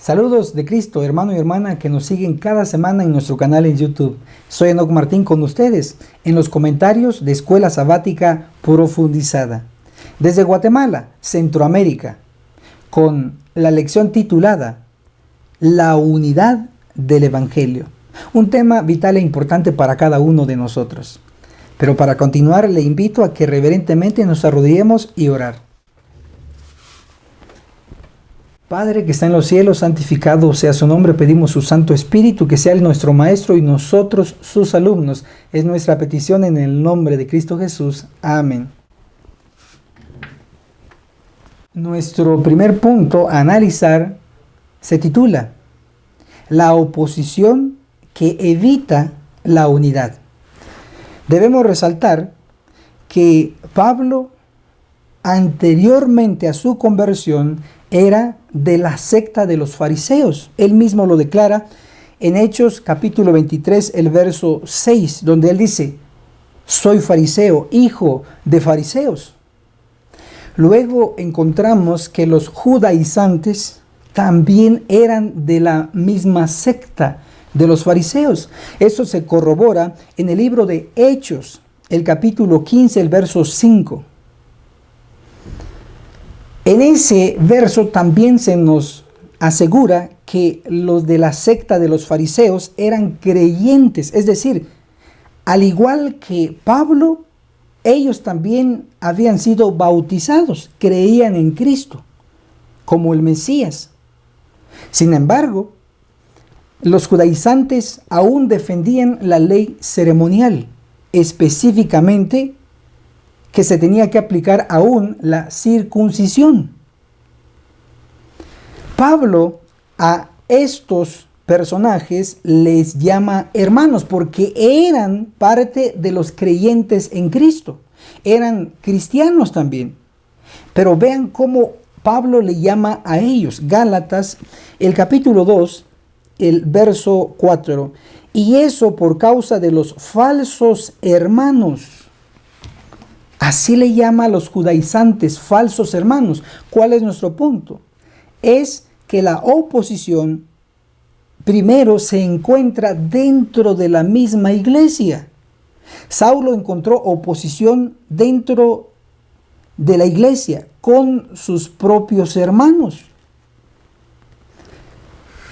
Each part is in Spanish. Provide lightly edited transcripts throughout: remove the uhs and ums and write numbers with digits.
Saludos de Cristo, hermano y hermana que nos siguen cada semana en nuestro canal en YouTube. Soy Enoc Martín con ustedes en los comentarios de Escuela Sabática Profundizada. Desde Guatemala, Centroamérica, con la lección titulada La unidad del Evangelio. Un tema vital e importante para cada uno de nosotros. Pero para continuar le invito a que reverentemente nos arrodillemos y orar. Padre que está en los cielos, santificado sea su nombre, pedimos su Santo Espíritu, que sea Él nuestro Maestro y nosotros sus alumnos. Es nuestra petición en el nombre de Cristo Jesús. Amén. Nuestro primer punto a analizar se titula La oposición que evita la unidad. Debemos resaltar que Pablo, anteriormente a su conversión, era de la secta de los fariseos. Él mismo lo declara en Hechos capítulo 23, el verso 6, donde él dice: soy fariseo, hijo de fariseos. Luego encontramos que los judaizantes también eran de la misma secta de los fariseos. Eso se corrobora en el libro de Hechos, el capítulo 15, el verso 5. En ese verso también se nos asegura que los de la secta de los fariseos eran creyentes, es decir, al igual que Pablo, ellos también habían sido bautizados, creían en Cristo como el Mesías. Sin embargo, los judaizantes aún defendían la ley ceremonial, específicamente que se tenía que aplicar aún la circuncisión. Pablo a estos personajes les llama hermanos porque eran parte de los creyentes en Cristo. Eran cristianos también. Pero vean cómo Pablo le llama a ellos. Gálatas, el capítulo 2, el verso 4. Y eso por causa de los falsos hermanos. Así le llama a los judaizantes falsos hermanos. ¿Cuál es nuestro punto? Es que la oposición primero se encuentra dentro de la misma iglesia. Saulo encontró oposición dentro de la iglesia con sus propios hermanos.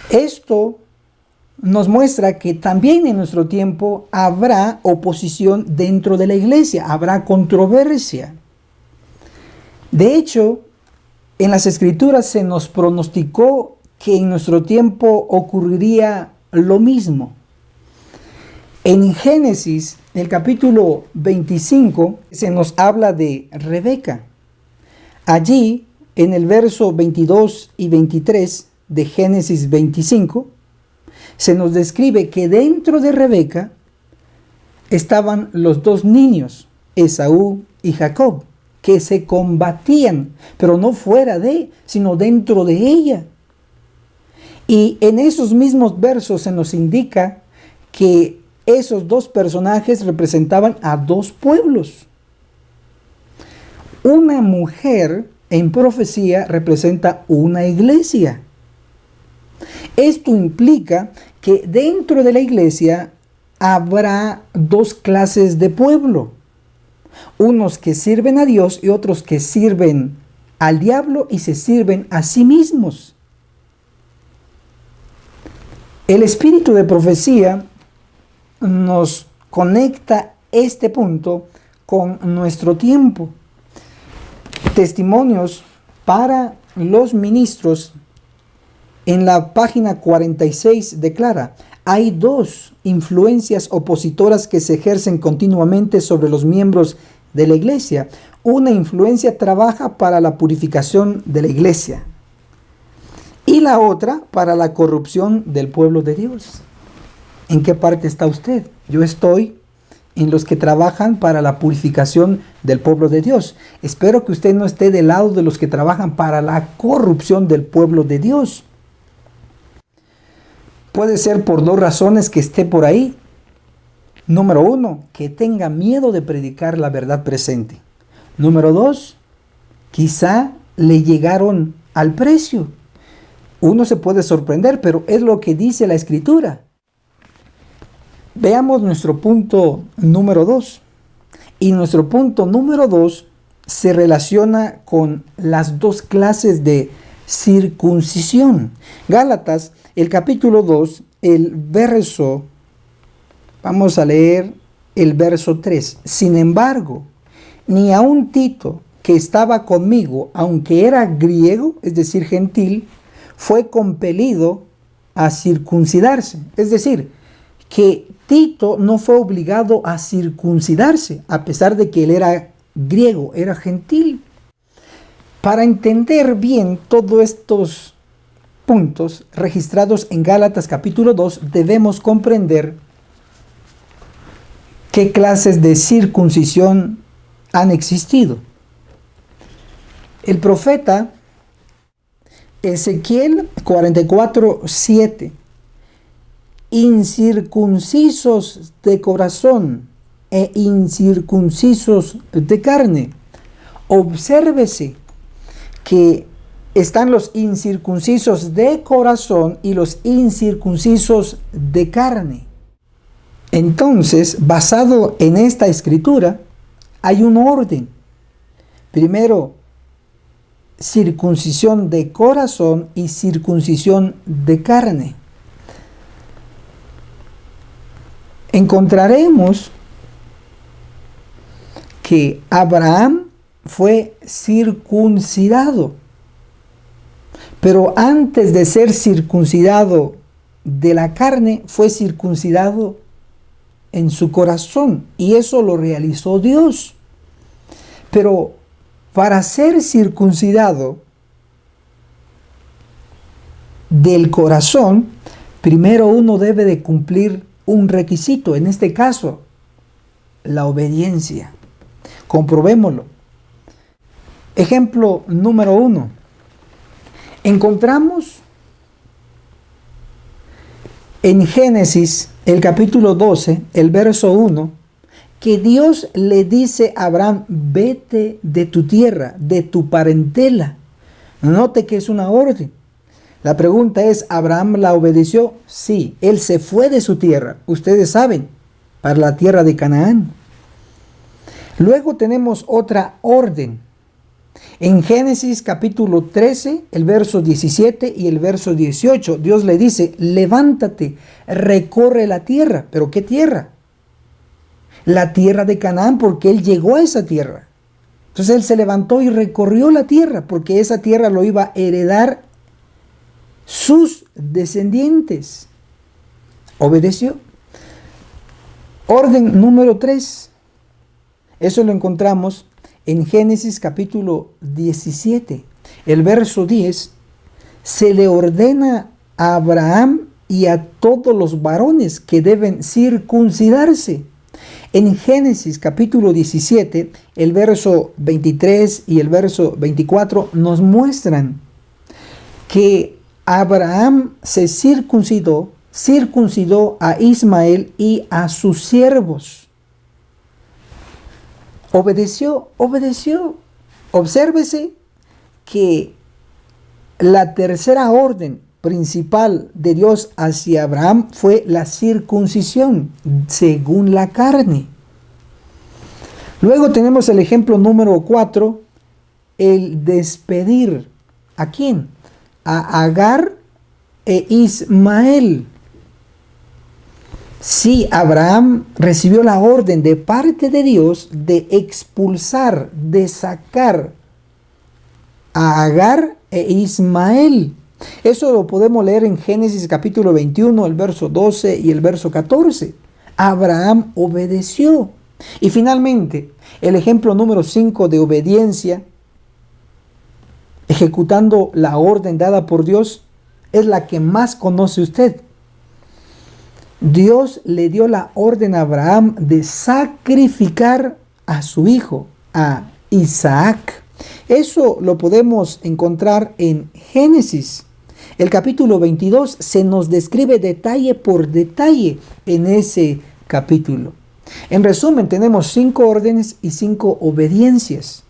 Esto nos muestra que también en nuestro tiempo habrá oposición dentro de la iglesia, habrá controversia. De hecho, en las Escrituras se nos pronosticó que en nuestro tiempo ocurriría lo mismo. En Génesis, el capítulo 25, se nos habla de Rebeca. Allí, en el verso 22 y 23 de Génesis 25, se nos describe que dentro de Rebeca estaban los dos niños, Esaú y Jacob, que se combatían, pero no fuera de, sino dentro de ella. Y en esos mismos versos se nos indica que esos dos personajes representaban a dos pueblos. Una mujer en profecía representa una iglesia. Esto implica que dentro de la iglesia habrá dos clases de pueblo. Unos que sirven a Dios y otros que sirven al diablo y se sirven a sí mismos. El espíritu de profecía nos conecta este punto con nuestro tiempo. Testimonios para los ministros. En la página 46 declara: hay dos influencias opositoras que se ejercen continuamente sobre los miembros de la iglesia. Una influencia trabaja para la purificación de la iglesia y la otra para la corrupción del pueblo de Dios. ¿En qué parte está usted? Yo estoy en los que trabajan para la purificación del pueblo de Dios. Espero que usted no esté del lado de los que trabajan para la corrupción del pueblo de Dios. Puede ser por dos razones que esté por ahí. Número 1, que tenga miedo de predicar la verdad presente. Número 2, quizá le llegaron al precio. Uno se puede sorprender, pero es lo que dice la Escritura. Veamos nuestro punto número 2. Y nuestro punto número 2 se relaciona con las dos clases de circuncisión. Gálatas, el capítulo 2, vamos a leer el verso 3. Sin embargo, ni aun Tito, que estaba conmigo, aunque era griego, es decir, gentil, fue compelido a circuncidarse. Es decir, que Tito no fue obligado a circuncidarse, a pesar de que él era griego, era gentil. Para entender bien todos estos puntos registrados en Gálatas capítulo 2, debemos comprender qué clases de circuncisión han existido. El profeta Ezequiel 44:7, incircuncisos de corazón e incircuncisos de carne. Obsérvese que están los incircuncisos de corazón y los incircuncisos de carne. Entonces, basado en esta escritura, hay un orden. Primero, circuncisión de corazón y circuncisión de carne. Encontraremos que Abraham fue circuncidado, pero antes de ser circuncidado de la carne, fue circuncidado en su corazón, y eso lo realizó Dios. Pero para ser circuncidado del corazón, primero uno debe de cumplir un requisito, en este caso, la obediencia. Comprobémoslo. Ejemplo número 1. Encontramos en Génesis, el capítulo 12, el verso 1, que Dios le dice a Abraham: vete de tu tierra, de tu parentela. Note que es una orden. La pregunta es, ¿Abraham la obedeció? Sí, él se fue de su tierra, ustedes saben, para la tierra de Canaán. Luego tenemos otra orden. En Génesis capítulo 13, el verso 17 y el verso 18, Dios le dice: levántate, recorre la tierra. ¿Pero qué tierra? La tierra de Canaán, porque él llegó a esa tierra. Entonces él se levantó y recorrió la tierra, porque esa tierra lo iba a heredar sus descendientes. Obedeció. Orden número 3. Eso lo encontramos en Génesis capítulo 17, el verso 10. Se le ordena a Abraham y a todos los varones que deben circuncidarse. En Génesis capítulo 17, el verso 23 y el verso 24 nos muestran que Abraham se circuncidó a Ismael y a sus siervos. Obedeció. Obsérvese que la tercera orden principal de Dios hacia Abraham fue la circuncisión según la carne. Luego tenemos el ejemplo número 4, el despedir. ¿A quién? A Agar e Ismael. Sí, Abraham recibió la orden de parte de Dios de expulsar, de sacar a Agar e Ismael. Eso lo podemos leer en Génesis capítulo 21, el verso 12 y el verso 14. Abraham obedeció. Y finalmente, el ejemplo número 5 de obediencia, ejecutando la orden dada por Dios, es la que más conoce usted. Dios le dio la orden a Abraham de sacrificar a su hijo, a Isaac. Eso lo podemos encontrar en Génesis. El capítulo 22 se nos describe detalle por detalle en ese capítulo. En resumen, tenemos 5 órdenes y 5 obediencias.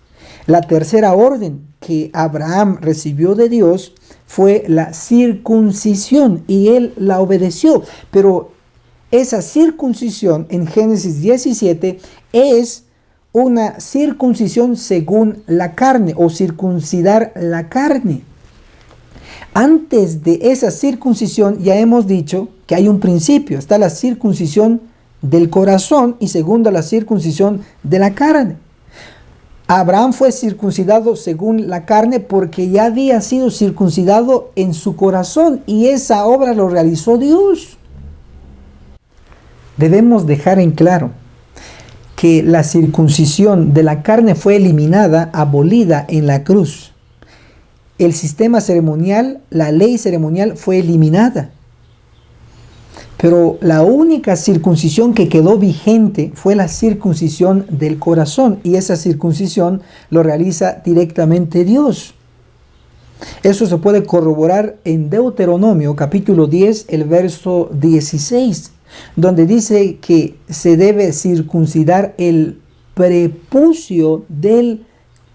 La tercera orden que Abraham recibió de Dios fue la circuncisión y él la obedeció. Pero esa circuncisión en Génesis 17 es una circuncisión según la carne o circuncidar la carne. Antes de esa circuncisión ya hemos dicho que hay un principio. Está la circuncisión del corazón y segunda la circuncisión de la carne. Abraham fue circuncidado según la carne porque ya había sido circuncidado en su corazón y esa obra lo realizó Dios. Debemos dejar en claro que la circuncisión de la carne fue eliminada, abolida en la cruz. El sistema ceremonial, la ley ceremonial fue eliminada. Pero la única circuncisión que quedó vigente fue la circuncisión del corazón y esa circuncisión lo realiza directamente Dios. Eso se puede corroborar en Deuteronomio capítulo 10, el verso 16, donde dice que se debe circuncidar el prepucio del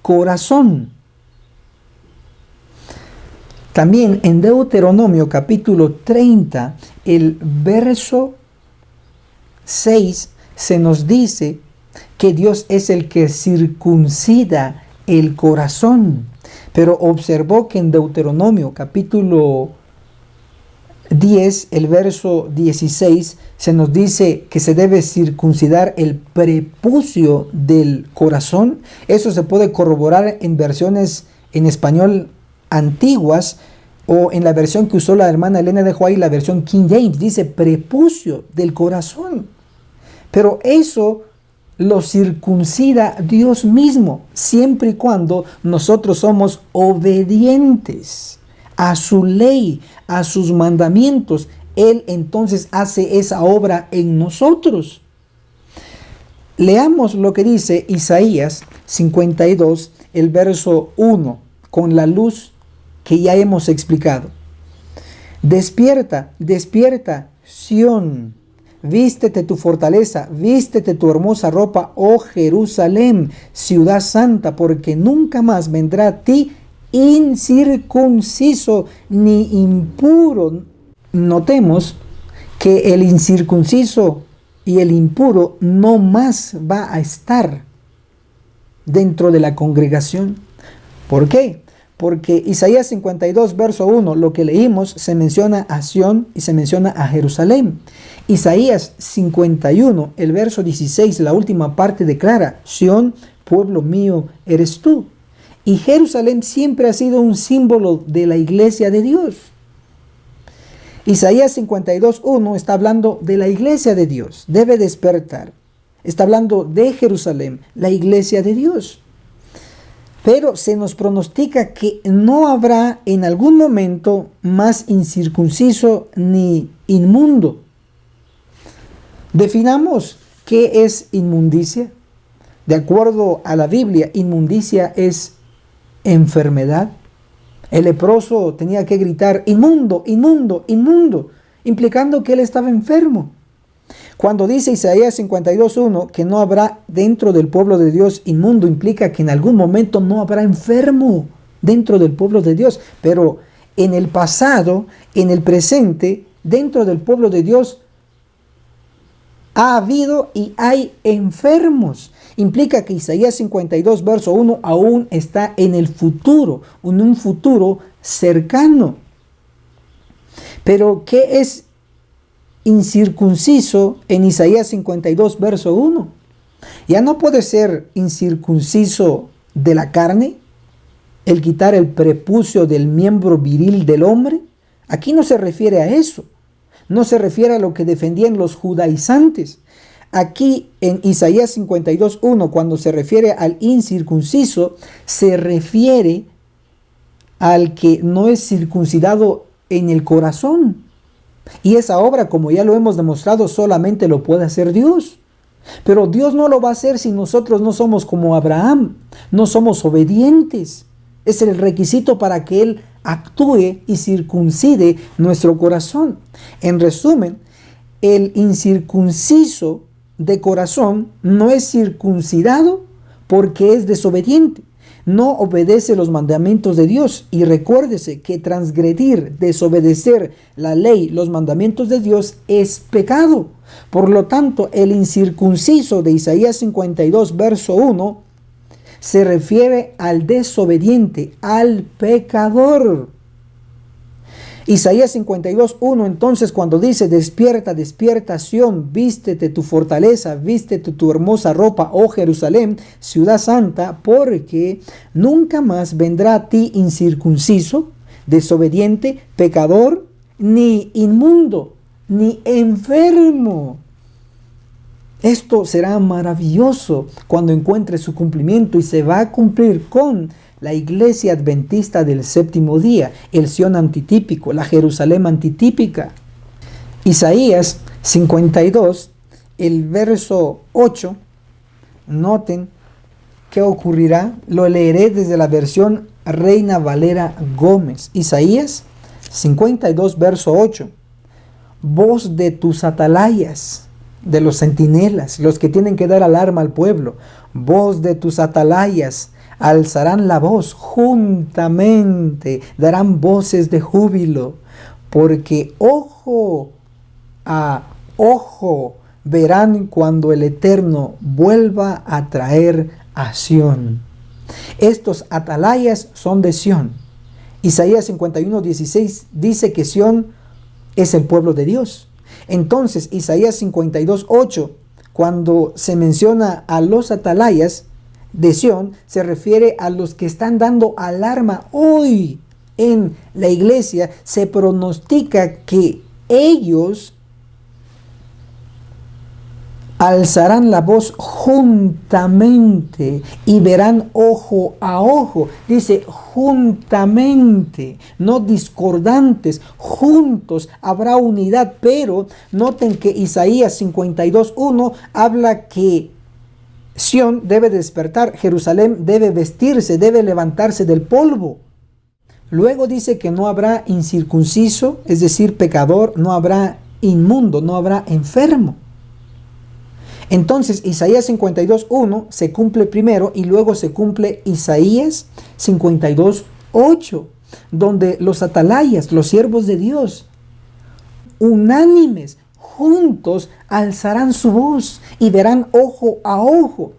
corazón. También en Deuteronomio capítulo 30, el verso 6, se nos dice que Dios es el que circuncida el corazón. Pero observó que en Deuteronomio capítulo 10, el verso 16, se nos dice que se debe circuncidar el prepucio del corazón. Eso se puede corroborar en versiones en español antiguas o en la versión que usó la hermana Elena de White, la versión King James, dice prepucio del corazón. Pero eso lo circuncida Dios mismo, siempre y cuando nosotros somos obedientes a su ley, a sus mandamientos. Él entonces hace esa obra en nosotros. Leamos lo que dice Isaías 52, el verso 1, con la luz que ya hemos explicado. Despierta, despierta, Sión, vístete tu fortaleza, vístete tu hermosa ropa, oh Jerusalén, ciudad santa, porque nunca más vendrá a ti incircunciso ni impuro. Notemos que el incircunciso y el impuro no más va a estar dentro de la congregación. ¿Por qué? Porque Isaías 52, verso 1, lo que leímos, se menciona a Sión y se menciona a Jerusalén. Isaías 51, el verso 16, la última parte declara, Sión, pueblo mío, eres tú. Y Jerusalén siempre ha sido un símbolo de la iglesia de Dios. Isaías 52, 1 está hablando de la iglesia de Dios, debe despertar. Está hablando de Jerusalén, la iglesia de Dios. Pero se nos pronostica que no habrá en algún momento más incircunciso ni inmundo. Definamos qué es inmundicia. De acuerdo a la Biblia, inmundicia es enfermedad. El leproso tenía que gritar inmundo, inmundo, inmundo, implicando que él estaba enfermo. Cuando dice Isaías 52:1 que no habrá dentro del pueblo de Dios inmundo, implica que en algún momento no habrá enfermo dentro del pueblo de Dios. Pero en el pasado, en el presente, dentro del pueblo de Dios ha habido y hay enfermos. Implica que Isaías 52, verso 1 aún está en el futuro, en un futuro cercano. Pero ¿qué es incircunciso en Isaías 52, verso 1? Ya no puede ser incircunciso de la carne, el quitar el prepucio del miembro viril del hombre. Aquí no se refiere a eso. No se refiere a lo que defendían los judaizantes. Aquí en Isaías 52, 1, cuando se refiere al incircunciso, se refiere al que no es circuncidado en el corazón. Y esa obra, como ya lo hemos demostrado, solamente lo puede hacer Dios. Pero Dios no lo va a hacer si nosotros no somos como Abraham, no somos obedientes. Es el requisito para que Él actúe y circuncide nuestro corazón. En resumen, el incircunciso de corazón no es circuncidado porque es desobediente. no obedece los mandamientos de Dios. Y recuérdese que transgredir, desobedecer la ley, los mandamientos de Dios es pecado. Por lo tanto, el incircunciso de Isaías 52, verso 1, se refiere al desobediente, al pecador. Isaías 52:1, entonces, cuando dice: despierta, despierta, Sión, vístete tu fortaleza, vístete tu hermosa ropa, oh Jerusalén, ciudad santa, porque nunca más vendrá a ti incircunciso, desobediente, pecador, ni inmundo, ni enfermo. Esto será maravilloso cuando encuentre su cumplimiento, y se va a cumplir con la iglesia adventista del séptimo día, el Sión antitípico, la Jerusalén antitípica. Isaías 52, el verso 8, noten qué ocurrirá. Lo leeré desde la versión Reina Valera Gómez. Isaías 52, verso 8. Voz de tus atalayas, de los centinelas, los que tienen que dar alarma al pueblo. Voz de tus atalayas, alzarán la voz juntamente, darán voces de júbilo, porque ojo a ojo verán cuando el Eterno vuelva a traer a Sión. Estos atalayas son de Sión. Isaías 51:16 dice que Sión es el pueblo de Dios. Entonces, Isaías 52:8, cuando se menciona a los atalayas de Sión, se refiere a los que están dando alarma hoy en la iglesia. Se pronostica que ellos alzarán la voz juntamente y verán ojo a ojo. Dice juntamente, no discordantes, juntos habrá unidad. Pero noten que Isaías 52:1 habla que Sión debe despertar, Jerusalén debe vestirse, debe levantarse del polvo. Luego dice que no habrá incircunciso, es decir, pecador, no habrá inmundo, no habrá enfermo. Entonces, Isaías 52:1 se cumple primero, y luego se cumple Isaías 52:8, donde los atalayas, los siervos de Dios, unánimes, juntos, alzarán su voz y verán ojo a ojo.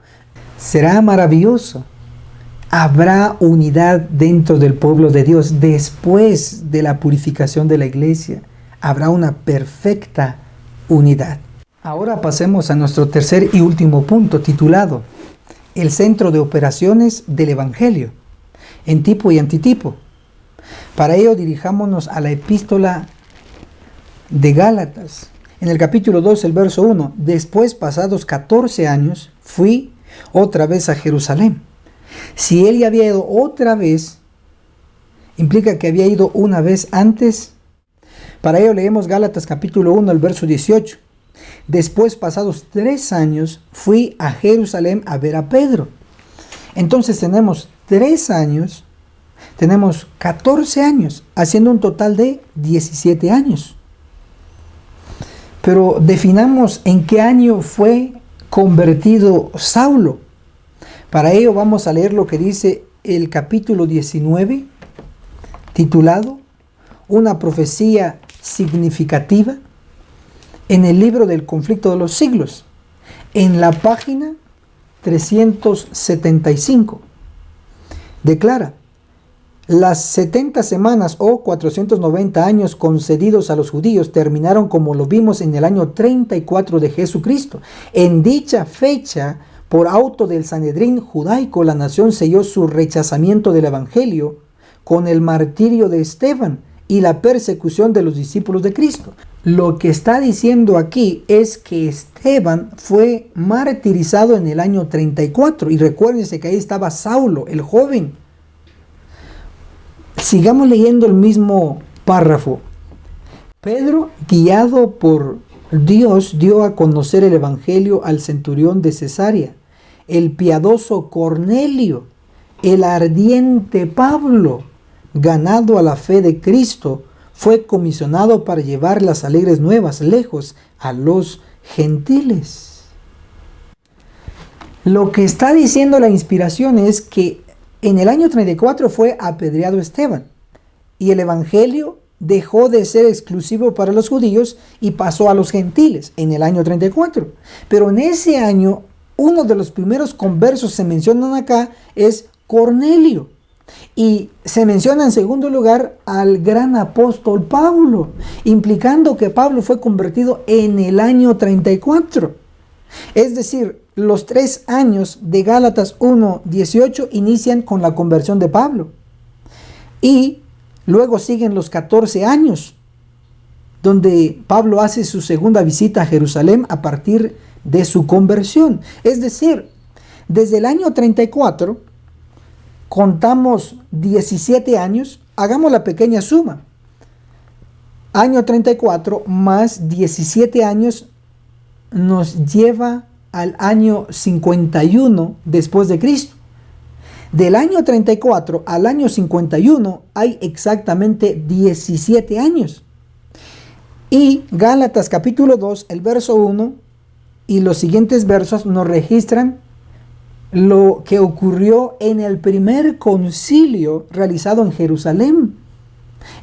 Será maravilloso. Habrá unidad dentro del pueblo de Dios. Después de la purificación de la iglesia, habrá una perfecta unidad. Ahora pasemos a nuestro tercer y último punto, titulado el centro de operaciones del Evangelio, en tipo y antitipo. Para ello dirijámonos a la epístola de Gálatas. En el capítulo 2, el verso 1, después, pasados 14 años, fui otra vez a Jerusalén. Si él ya había ido otra vez, implica que había ido una vez antes. Para ello leemos Gálatas capítulo 1, el verso 18. Después, pasados 3 años, fui a Jerusalén a ver a Pedro. Entonces tenemos 3 años, tenemos 14 años, haciendo un total de 17 años. Pero definamos en qué año fue convertido Saulo. Para ello vamos a leer lo que dice el capítulo 19, titulado Una profecía significativa, en el libro del conflicto de los siglos, en la página 375. Declara: las 70 semanas o 490 años concedidos a los judíos terminaron, como lo vimos, en el año 34 de Jesucristo. En dicha fecha, por auto del Sanedrín judaico, la nación selló su rechazamiento del Evangelio con el martirio de Esteban y la persecución de los discípulos de Cristo. Lo que está diciendo aquí es que Esteban fue martirizado en el año 34. Y recuérdense que ahí estaba Saulo, el joven. Sigamos leyendo el mismo párrafo. Pedro, guiado por Dios, dio a conocer el Evangelio al centurión de Cesarea, el piadoso Cornelio, el ardiente Pablo, ganado a la fe de Cristo, fue comisionado para llevar las alegres nuevas lejos a los gentiles. Lo que está diciendo la inspiración es que En el año 34 fue apedreado Esteban y el evangelio dejó de ser exclusivo para los judíos y pasó a los gentiles en el año 34. Pero en ese año, uno de los primeros conversos se mencionan acá es Cornelio. Y se menciona en segundo lugar al gran apóstol Pablo, implicando que Pablo fue convertido en el año 34. Es decir, los 3 años de Gálatas 1:18 inician con la conversión de Pablo. Y luego siguen los 14 años, donde Pablo hace su segunda visita a Jerusalén a partir de su conversión. Es decir, desde el año 34 contamos 17 años, hagamos la pequeña suma. Año 34 más 17 años nos lleva al año 51 después de Cristo. Del año 34 al año 51 hay exactamente 17 años. Y Gálatas capítulo 2, el verso 1 y los siguientes versos nos registran lo que ocurrió en el primer concilio realizado en Jerusalén.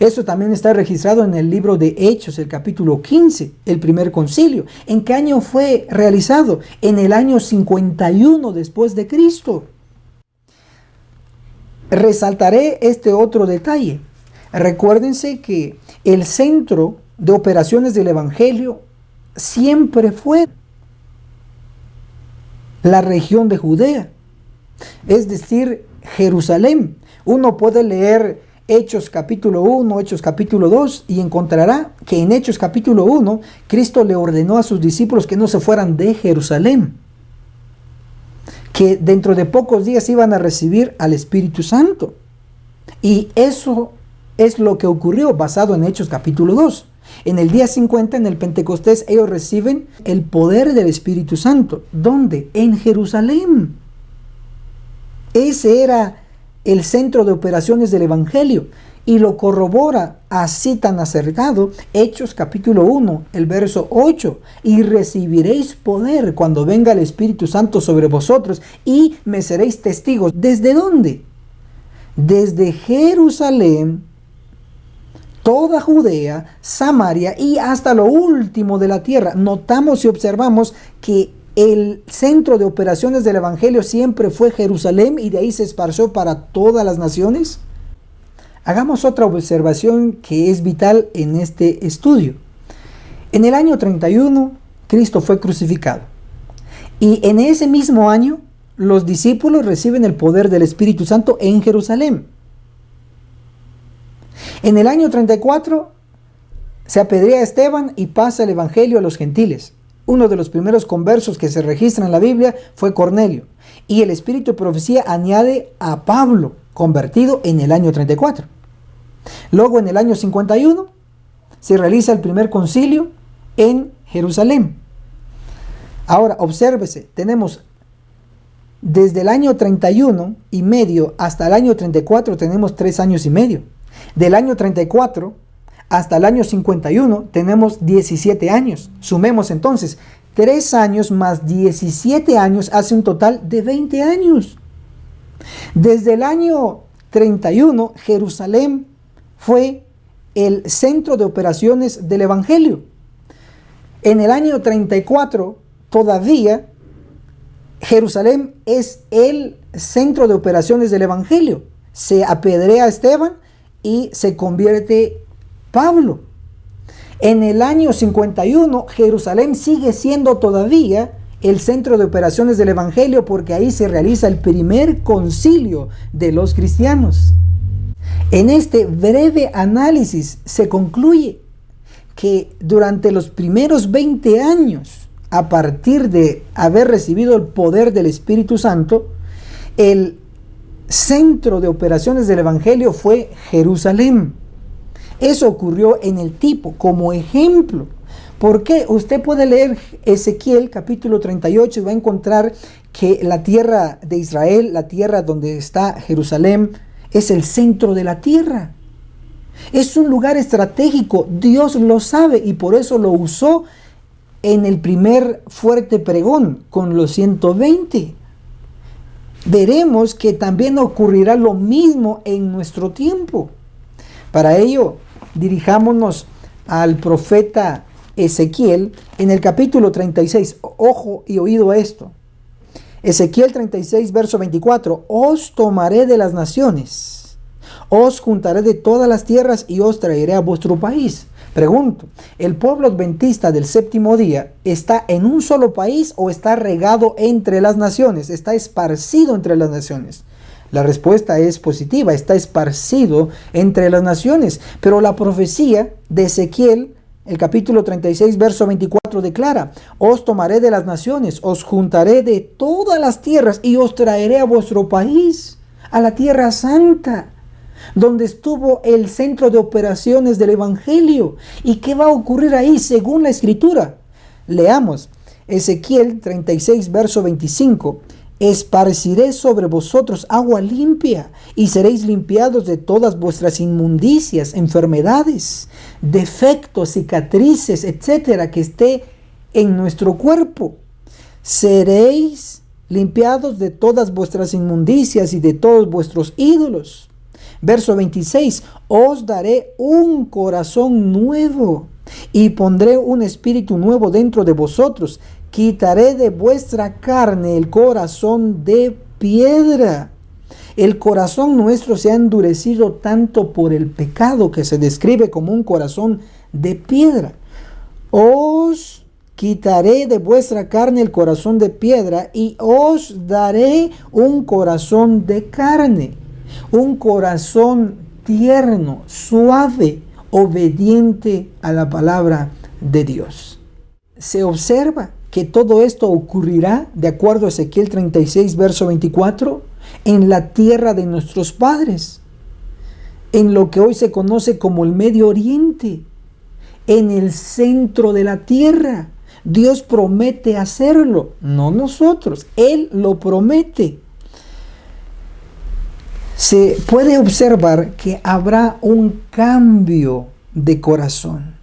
Eso también está registrado en el libro de Hechos, el capítulo 15, el primer concilio. ¿En qué año fue realizado? En el año 51 después de Cristo. Resaltaré este otro detalle. Recuérdense que el centro de operaciones del Evangelio siempre fue la región de Judea, es decir, Jerusalén. Uno puede leer Hechos capítulo 1, Hechos capítulo 2 y encontrará que en Hechos capítulo 1 Cristo le ordenó a sus discípulos que no se fueran de Jerusalén, que dentro de pocos días iban a recibir al Espíritu Santo. Y eso es lo que ocurrió basado en Hechos capítulo 2. En el día 50, en el Pentecostés, ellos reciben el poder del Espíritu Santo. ¿Dónde? En Jerusalén. Ese era el centro de operaciones del Evangelio. Y lo corrobora así tan acertado Hechos capítulo 1, el verso 8. Y recibiréis poder cuando venga el Espíritu Santo sobre vosotros y me seréis testigos. ¿Desde dónde? Desde Jerusalén, toda Judea, Samaria y hasta lo último de la tierra. Notamos y observamos que el centro de operaciones del Evangelio siempre fue Jerusalén y de ahí se esparció para todas las naciones. Hagamos otra observación que es vital en este estudio. En el año 31, Cristo fue crucificado. Y en ese mismo año, los discípulos reciben el poder del Espíritu Santo en Jerusalén. En el año 34 se apedrea a Esteban y pasa el evangelio a los gentiles. Uno de los primeros conversos que se registra en la Biblia fue Cornelio. Y el espíritu de profecía añade a Pablo, convertido en el año 34. Luego en el año 51 se realiza el primer concilio en Jerusalén. Ahora obsérvese, tenemos desde el año 31 y medio hasta el año 34 tenemos 3 años y medio. Del año 34 hasta el año 51 tenemos 17 años. Sumemos entonces 3 años más 17 años hace un total de 20 años. Desde el año 31 Jerusalén fue el centro de operaciones del Evangelio. En el año 34 todavía Jerusalén es el centro de operaciones del Evangelio. Se apedrea a Esteban y se convierte Pablo. En el año 51, Jerusalén sigue siendo todavía el centro de operaciones del Evangelio porque ahí se realiza el primer concilio de los cristianos. En este breve análisis se concluye que durante los primeros 20 años, a partir de haber recibido el poder del Espíritu Santo, el centro de operaciones del Evangelio fue Jerusalén. Eso ocurrió en el tipo, como ejemplo. ¿Por qué? Usted puede leer Ezequiel capítulo 38 y va a encontrar que la tierra de Israel, la tierra donde está Jerusalén, es el centro de la tierra. Es un lugar estratégico, Dios lo sabe y por eso lo usó en el primer fuerte pregón con los 120. veremos que también ocurrirá lo mismo en nuestro tiempo. Para ello, dirijámonos al profeta Ezequiel en el capítulo 36. Ojo y oído a esto. Ezequiel 36, verso 24. Os tomaré de las naciones, os juntaré de todas las tierras y os traeré a vuestro país. Pregunto, ¿el pueblo adventista del séptimo día está en un solo país o está regado entre las naciones? ¿Está esparcido entre las naciones? La respuesta es positiva, está esparcido entre las naciones. Pero la profecía de Ezequiel, el capítulo 36, verso 24 declara: os tomaré de las naciones, os juntaré de todas las tierras y os traeré a vuestro país, a la tierra santa, donde estuvo el centro de operaciones del Evangelio. ¿Y qué va a ocurrir ahí según la Escritura? Leamos Ezequiel 36, verso 25. Esparciré sobre vosotros agua limpia y seréis limpiados de todas vuestras inmundicias, enfermedades, defectos, cicatrices, etcétera, que esté en nuestro cuerpo. Seréis limpiados de todas vuestras inmundicias y de todos vuestros ídolos. Verso 26, os daré un corazón nuevo y pondré un espíritu nuevo dentro de vosotros. Quitaré de vuestra carne el corazón de piedra. El corazón nuestro se ha endurecido tanto por el pecado que se describe como un corazón de piedra. Os quitaré de vuestra carne el corazón de piedra y os daré un corazón de carne. Un corazón tierno, suave, obediente a la palabra de Dios. Se observa que todo esto ocurrirá, de acuerdo a Ezequiel 36, verso 24, en la tierra de nuestros padres, en lo que hoy se conoce como el Medio Oriente, en el centro de la tierra. Dios promete hacerlo, no nosotros, Él lo promete. Se puede observar que habrá un cambio de corazón.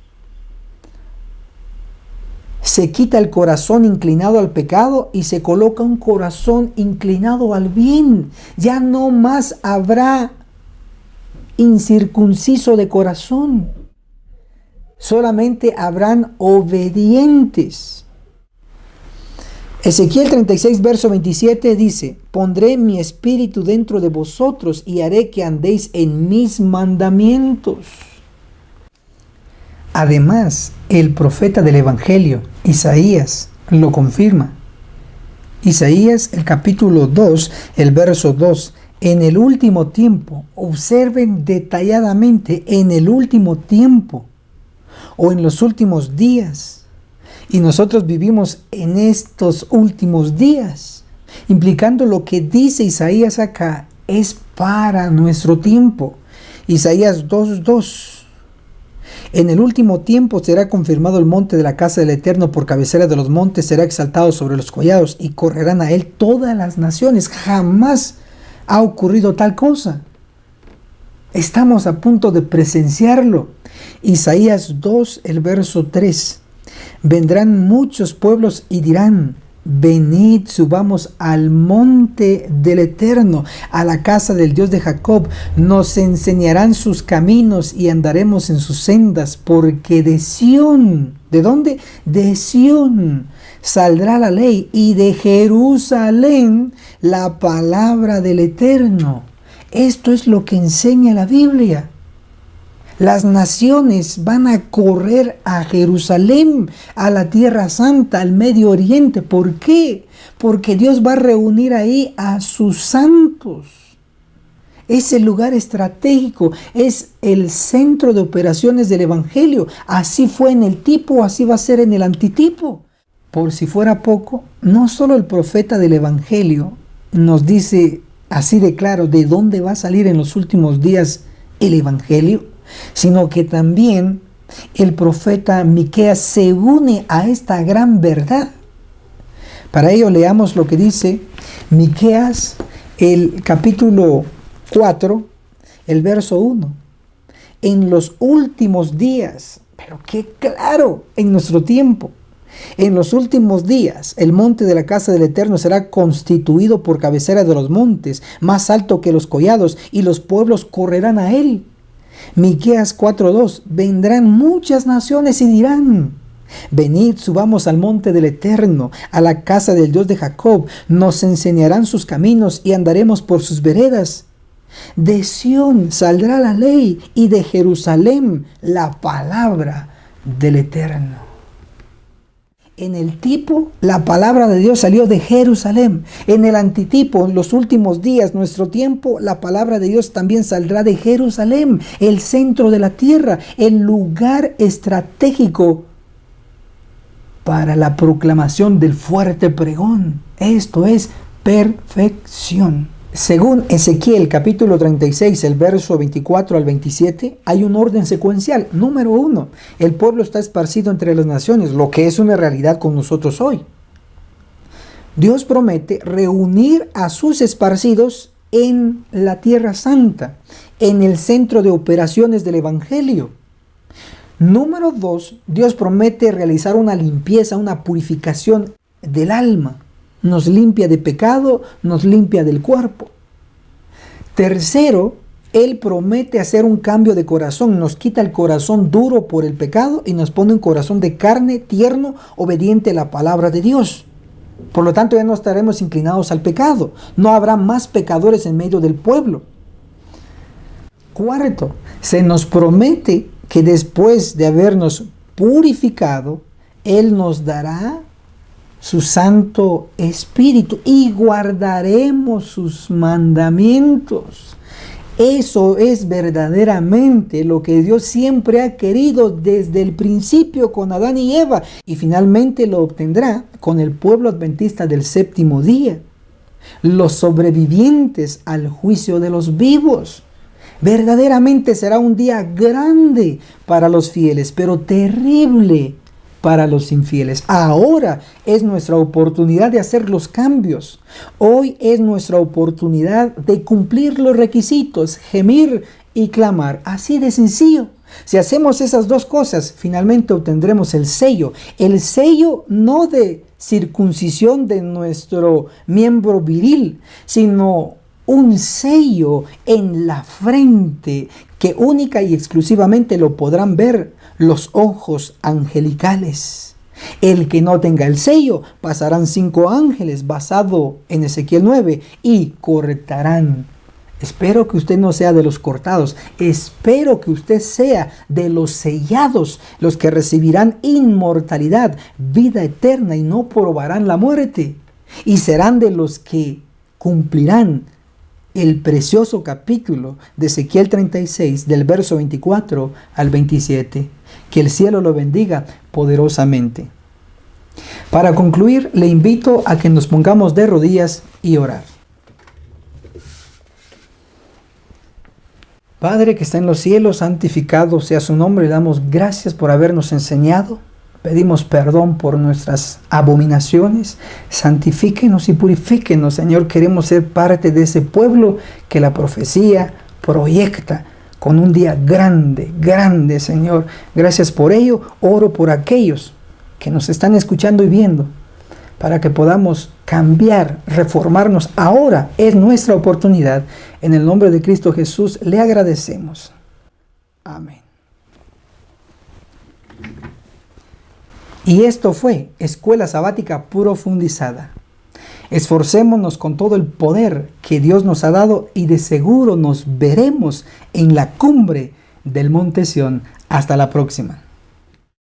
Se quita el corazón inclinado al pecado y se coloca un corazón inclinado al bien. Ya no más habrá incircunciso de corazón. Solamente habrán obedientes. Ezequiel 36, verso 27 dice: pondré mi espíritu dentro de vosotros y haré que andéis en mis mandamientos. Además, el profeta del Evangelio, Isaías, lo confirma. Isaías, el capítulo 2, el verso 2. En el último tiempo, observen detalladamente, en el último tiempo o en los últimos días. Y nosotros vivimos en estos últimos días, implicando lo que dice Isaías acá es para nuestro tiempo. Isaías 2:2. En el último tiempo será confirmado el monte de la casa del Eterno por cabecera de los montes, será exaltado sobre los collados y correrán a él todas las naciones. Jamás ha ocurrido tal cosa. Estamos a punto de presenciarlo. Isaías 2, el verso 3. Vendrán muchos pueblos y dirán: venid, subamos al monte del Eterno, a la casa del Dios de Jacob. Nos enseñarán sus caminos y andaremos en sus sendas, porque de Sión, ¿de dónde? De Sión saldrá la ley y de Jerusalén la palabra del Eterno. Esto es lo que enseña la Biblia. Las naciones van a correr a Jerusalén, a la Tierra Santa, al Medio Oriente. ¿Por qué? Porque Dios va a reunir ahí a sus santos. Es el lugar estratégico, es el centro de operaciones del Evangelio. Así fue en el tipo, así va a ser en el antitipo. Por si fuera poco, no solo el profeta del Evangelio nos dice así de claro de dónde va a salir en los últimos días el Evangelio, sino que también el profeta Miqueas se une a esta gran verdad. Para ello leamos lo que dice Miqueas, el capítulo 4, el verso 1. En los últimos días, pero qué claro, en nuestro tiempo, En los últimos días, el monte de la casa del Eterno será constituido por cabecera de los montes, más alto que los collados, y los pueblos correrán a él. Miqueas 4:2, vendrán muchas naciones y dirán: venid, subamos al monte del Eterno, a la casa del Dios de Jacob, nos enseñarán sus caminos y andaremos por sus veredas. De Sión saldrá la ley y de Jerusalén la palabra del Eterno. En el tipo, la palabra de Dios salió de Jerusalén. En el antitipo, en los últimos días, nuestro tiempo, la palabra de Dios también saldrá de Jerusalén, el centro de la tierra, el lugar estratégico para la proclamación del fuerte pregón. Esto es perfección. Según Ezequiel capítulo 36, el verso 24 al 27, hay un orden secuencial. Número 1, el pueblo está esparcido entre las naciones, lo que es una realidad con nosotros hoy. Dios promete reunir a sus esparcidos en la Tierra Santa, en el centro de operaciones del Evangelio. Número 2, Dios promete realizar una limpieza, una purificación del alma. Nos limpia de pecado, nos limpia del cuerpo. Tercero, Él promete hacer un cambio de corazón. Nos quita el corazón duro por el pecado y nos pone un corazón de carne, tierno, obediente a la palabra de Dios. Por lo tanto, ya no estaremos inclinados al pecado. No habrá más pecadores en medio del pueblo. Cuarto, se nos promete que después de habernos purificado, Él nos dará su Santo Espíritu y guardaremos sus mandamientos. Eso es verdaderamente lo que Dios siempre ha querido desde el principio con Adán y Eva, y finalmente lo obtendrá con el pueblo adventista del séptimo día, los sobrevivientes al juicio de los vivos. Verdaderamente será un día grande para los fieles, pero terrible para los infieles. Ahora es nuestra oportunidad de hacer los cambios. Hoy es nuestra oportunidad de cumplir los requisitos, gemir y clamar. Así de sencillo. Si hacemos esas dos cosas, finalmente obtendremos el sello. El sello no de circuncisión de nuestro miembro viril, sino un sello en la frente que única y exclusivamente lo podrán ver los ojos angelicales. El que no tenga el sello, pasarán 5 ángeles basado en Ezequiel 9 y cortarán. Espero que usted no sea de los cortados, espero que usted sea de los sellados, los que recibirán inmortalidad, vida eterna y no probarán la muerte. Y serán de los que cumplirán el precioso capítulo de Ezequiel 36, del verso 24 al 27. Que el cielo lo bendiga poderosamente. Para concluir, le invito a que nos pongamos de rodillas y orar. Padre que está en los cielos, santificado sea su nombre. Le damos gracias por habernos enseñado. Pedimos perdón por nuestras abominaciones. Santifíquenos y purifíquenos, Señor. Queremos ser parte de ese pueblo que la profecía proyecta con un día grande, grande, Señor. Gracias por ello. Oro por aquellos que nos están escuchando y viendo, para que podamos cambiar, reformarnos. Ahora es nuestra oportunidad. En el nombre de Cristo Jesús le agradecemos. Amén. Y esto fue Escuela Sabática Profundizada. Esforcémonos con todo el poder que Dios nos ha dado y de seguro nos veremos en la cumbre del Monte Sión. Hasta la próxima.